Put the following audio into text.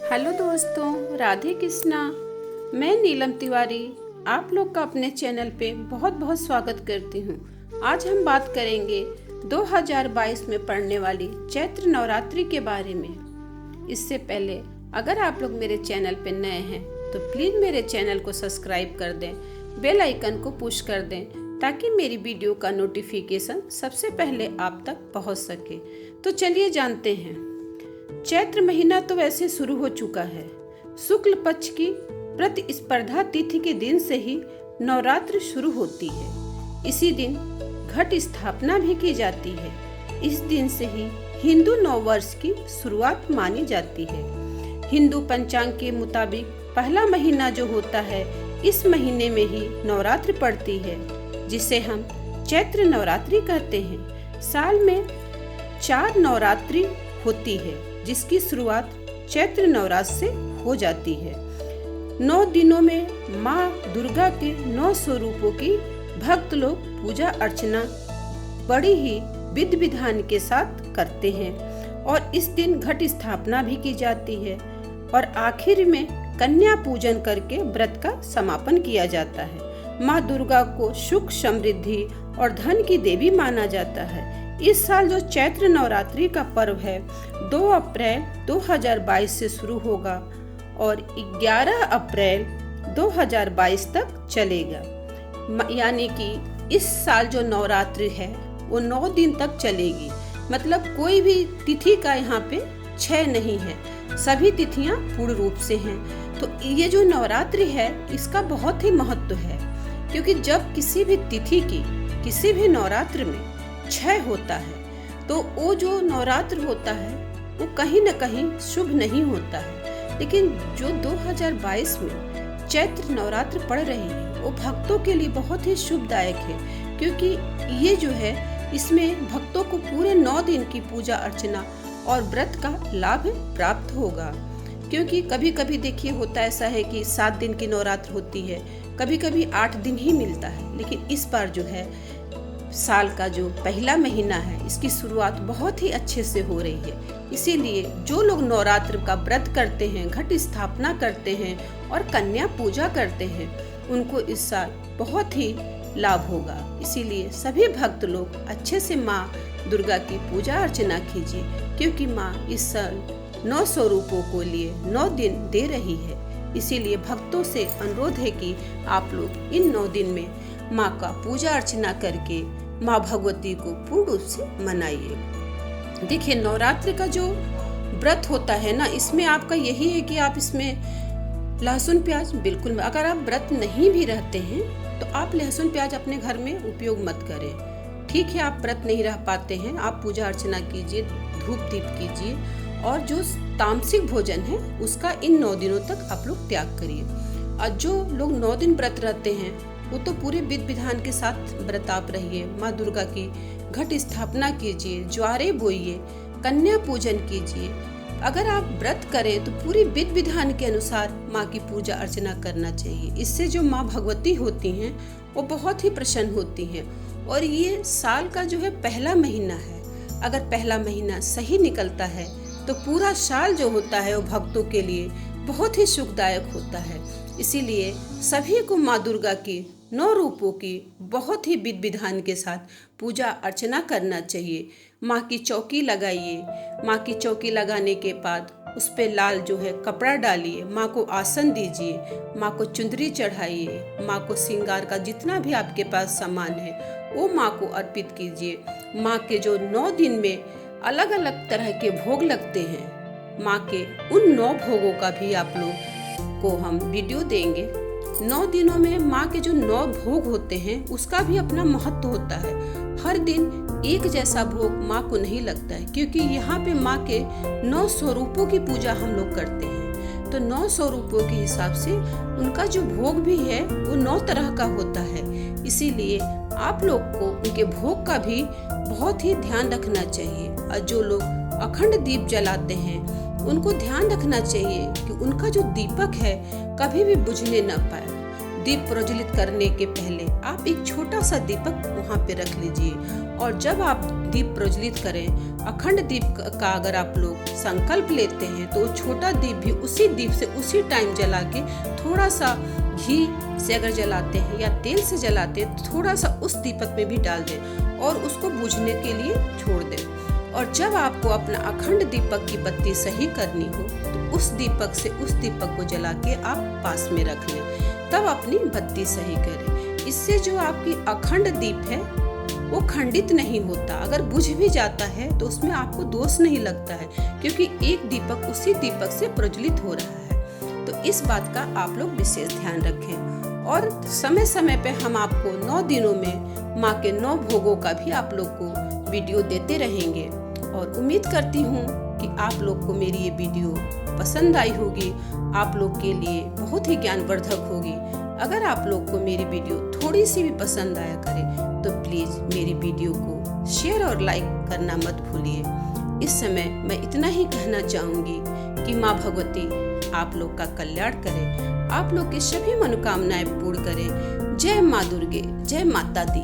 Hello दोस्तों, राधे कृष्णा। मैं नीलम तिवारी आप लोग का अपने चैनल पे बहुत बहुत स्वागत करती हूँ। आज हम बात करेंगे 2022 में पड़ने वाली चैत्र नवरात्रि के बारे में। इससे पहले अगर आप लोग मेरे चैनल पे नए हैं तो प्लीज़ मेरे चैनल को सब्सक्राइब कर दें, बेल आइकन को पुश कर दें ताकि मेरी वीडियो का नोटिफिकेशन सबसे पहले आप तक पहुँच सके। तो चलिए जानते हैं। चैत्र महीना तो वैसे शुरू हो चुका है। शुक्ल पक्ष की प्रतिस्पर्धा तिथि के दिन से ही नवरात्र शुरू होती है। इसी दिन घट स्थापना भी की जाती है। इस दिन से ही हिंदू नववर्ष की शुरुआत मानी जाती है। हिंदू पंचांग के मुताबिक पहला महीना जो होता है, इस महीने में ही नवरात्र पड़ती है, जिसे हम चैत्र नवरात्रि कहते हैं। साल में 4 नवरात्रि होती है, जिसकी शुरुआत चैत्र नवरात्र से हो जाती है। 9 दिनों में माँ दुर्गा के 9 स्वरूपों की भक्त लोग पूजा अर्चना बड़ी ही विधि विधान के साथ करते हैं और इस दिन घट स्थापना भी की जाती है और आखिर में कन्या पूजन करके व्रत का समापन किया जाता है। माँ दुर्गा को सुख समृद्धि और धन की देवी माना जाता है। इस साल जो चैत्र नवरात्रि का पर्व है 2 अप्रैल 2022 से शुरू होगा और 11 अप्रैल 2022 तक चलेगा। यानी कि इस साल जो नवरात्रि है वो 9 दिन तक चलेगी। मतलब कोई भी तिथि का यहाँ पे क्षय नहीं है, सभी तिथियाँ पूर्ण रूप से हैं। तो ये जो नवरात्रि है इसका बहुत ही महत्व है, क्योंकि जब किसी भी तिथि की किसी भी नवरात्र में क्षय होता है तो वो जो नवरात्र होता है वो कहीं न कहीं शुभ नहीं होता है। लेकिन जो 2022 में चैत्र नवरात्र पड़ रही है वो भक्तों के लिए बहुत ही शुभदायक है, क्योंकि ये जो है इसमें भक्तों को पूरे 9 दिन की पूजा अर्चना और व्रत का लाभ प्राप्त होगा। क्योंकि कभी कभी देखिए होता ऐसा है कि 7 दिन की नवरात्र होती है, कभी कभी 8 दिन ही मिलता है। लेकिन इस बार जो है साल का जो पहला महीना है इसकी शुरुआत बहुत ही अच्छे से हो रही है। इसीलिए जो लोग नवरात्र का व्रत करते हैं, घट स्थापना करते हैं और कन्या पूजा करते हैं, उनको इस साल बहुत ही लाभ होगा। इसीलिए सभी भक्त लोग अच्छे से माँ दुर्गा की पूजा अर्चना कीजिए, क्योंकि माँ इस साल 9 स्वरूपों को लिए 9 दिन दे रही है। इसीलिए भक्तों से अनुरोध है कि आप लोग इन 9 दिन में माँ का पूजा अर्चना करके माँ भगवती को पूर्ण रूप से मनाइए। देखिए नवरात्रि का जो व्रत होता है ना, इसमें आपका यही है कि आप इसमें लहसुन प्याज बिल्कुल, अगर आप व्रत नहीं भी रहते हैं तो आप लहसुन प्याज अपने घर में उपयोग मत करें। ठीक है, आप व्रत नहीं रह पाते हैं, आप पूजा अर्चना कीजिए, धूप दीप कीजिए और जो तामसिक भोजन है उसका इन 9 दिनों तक आप लोग त्याग करिए। और जो लोग 9 दिन व्रत रहते हैं वो तो पूरे विधि विधान के साथ व्रत आप रहिए। माँ दुर्गा की घट स्थापना कीजिए, ज्वारे बोइए, कन्या पूजन कीजिए। अगर आप व्रत करें तो पूरी विधि विधान के अनुसार माँ की पूजा अर्चना करना चाहिए। इससे जो माँ भगवती होती हैं वो बहुत ही प्रसन्न होती हैं। और ये साल का जो है पहला महीना है, अगर पहला महीना सही निकलता है तो पूरा साल जो होता है वो भक्तों के लिए बहुत ही सुखदायक होता है। इसीलिए सभी को माँ दुर्गा की 9 रूपों की बहुत ही विधि विधान के साथ पूजा अर्चना करना चाहिए। माँ की चौकी लगाइए, माँ की चौकी लगाने के बाद उस पे लाल जो है कपड़ा डालिए, माँ को आसन दीजिए, माँ को चुंदरी चढ़ाइए, माँ को श्रृंगार का जितना भी आपके पास सामान है वो माँ को अर्पित कीजिए। माँ के जो 9 दिन में अलग अलग तरह के भोग लगते हैं, माँ के उन 9 भोगों का भी आप लोग को हम वीडियो देंगे। 9 दिनों में माँ के जो 9 भोग होते हैं उसका भी अपना महत्व होता है। हर दिन एक जैसा भोग माँ को नहीं लगता है, क्योंकि यहाँ पे माँ के 9 स्वरूपों की पूजा हम लोग करते हैं। तो 9 स्वरूपों के हिसाब से उनका जो भोग भी है वो 9 तरह का होता है। इसीलिए आप लोग को उनके भोग का भी बहुत ही ध्यान रखना चाहिए। और जो लोग अखंड दीप जलाते हैं उनको ध्यान रखना चाहिए कि उनका जो दीपक है कभी भी बुझने न पाए। दीप प्रज्वलित करने के पहले आप एक छोटा सा दीपक वहाँ पे रख लीजिए। और जब आप दीप प्रज्वलित करें, अखंड दीप का अगर आप लोग संकल्प लेते हैं तो छोटा दीप भी उसी दीप से उसी टाइम जला के, थोड़ा सा घी से अगर जलाते हैं या तेल से जलाते हैं तो थोड़ा सा उस दीपक में भी डाल दें और उसको बुझने के लिए छोड़ दें। और जब आपको अपना अखंड दीपक की बत्ती सही करनी हो तो उस दीपक से उस दीपक को जला के आप पास में रख लें, तब अपनी बत्ती सही करें। इससे जो आपकी अखंड दीप है वो खंडित नहीं होता। अगर बुझ भी जाता है तो उसमें आपको दोष नहीं लगता है, क्योंकि एक दीपक उसी दीपक से प्रज्वलित हो रहा है। तो इस बात का आप लोग विशेष ध्यान रखें। और समय समय पे हम आपको 9 दिनों में माँ के 9 भोगों का भी आप लोग को वीडियो देते रहेंगे। और उम्मीद करती हूँ कि आप लोग को मेरी ये वीडियो पसंद आई होगी, आप लोग के लिए बहुत ही ज्ञानवर्धक होगी। अगर आप लोग को मेरी वीडियो थोड़ी सी भी पसंद आया करे तो प्लीज़ मेरी वीडियो को शेयर और लाइक करना मत भूलिए। इस समय मैं इतना ही कहना चाहूँगी कि माँ भगवती आप लोग का कल्याण करे, आप लोग की सभी मनोकामनाएं पूर्ण करे। जय माँ दुर्गे, जय माता दी।